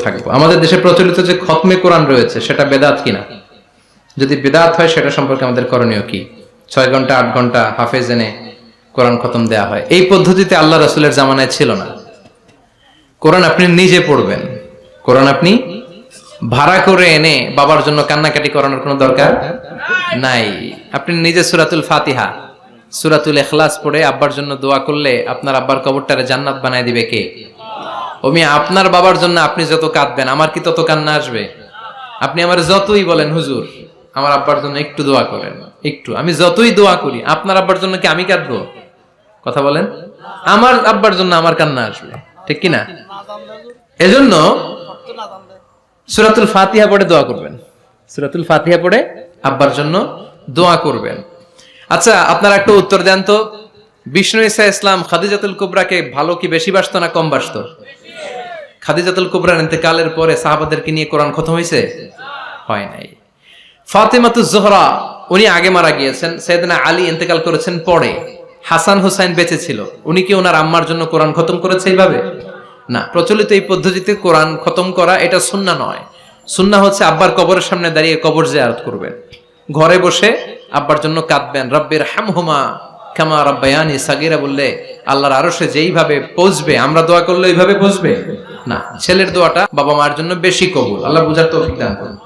থাকবো। আমাদের দেশে প্রচলিত যে খতমে কোরআন রয়েছে সেটা বেদাত কিনা, যদি বেদাত হয় সেটা সম্পর্কে আমাদের করণীয় কি? 6 ঘন্টা 8 ঘন্টা হাফেজ এনে কোরআন খতম দেয়া হয়, এই পদ্ধতিতে আল্লাহ রাসূলের জামানায় ছিল না। কোরআন আপনি নিজে পড়বেন, কোরআন আপনি ভাড়া করে এনে বাবার জন্য কান্নাকাটি করানোর কোনো দরকার নাই। আপনি নিজে সূরাতুল ফাতিহা, সূরাতুল ইখলাস পড়ে আব্বার জন্য দোয়া করলে আপনার আব্বার কবরটারে জান্নাত বানায় দিবে কে? আপনার বাবার জন্য আপনি যত কাঁদবেন, আমার কি তত কান্না আসবে? আপনি আমার যতই বলেন হুজুর আমার আব্বার জন্য একটু দোয়া করেন, একটু, আমি যতই দোয়া করি আপনার আব্বার জন্য কি আমি কাঁদবো? কথা বলেন, আমার আব্বার জন্য আমার কান্না আসবে, ঠিক কিনা? এজন্য সূরাতুল ফাতিহা পড়ে দোয়া করবেন, সূরাতুল ফাতিহা পড়ে আব্বার জন্য দোয়া করবেন। আচ্ছা, আপনারা একটা উত্তর দেন তো, বিষ্ণু ঈসা ইসলাম খাদিজাতুল কুবরাকে ভালো কি বেশি বাসতো না কম বাসতো? খাদিজাতুল কুবরার ইন্তেকালের পরে সাহাবাদেরকে নিয়ে কোরআন খতম হয়েছে? হয় নাই। ফাতেমাতুজ জোহরা উনি আগে মারা গিয়েছেন, সাইয়েদনা আলী ইন্তেকাল করেছেন পরে, হাসান হুসাইন বেঁচে ছিল, উনি কি ওনার আম্মার জন্য কোরআন খতম করেছে এইভাবে? না। প্রচলিত এই পদ্ধতিতে কোরআন খতম করা এটা সুন্নাহ নয়। সুন্নাহ হচ্ছে আব্বার কবরের সামনে দাঁড়িয়ে কবর জিয়ারত করবেন, ঘরে বসে আব্বার জন্য কাঁদবেন, রব্বির হামহুমা কামা রাব্বায়ানি সাগীরা বললে আল্লাহর আরশে যেইভাবে পৌঁছবে, আমরা দোয়া করলে এইভাবে পৌঁছবে না। ছেলের দোয়াটা বাবা মার জন্য বেশি কবুল। আল্লাহ বুঝার তৌফিক দান করুন।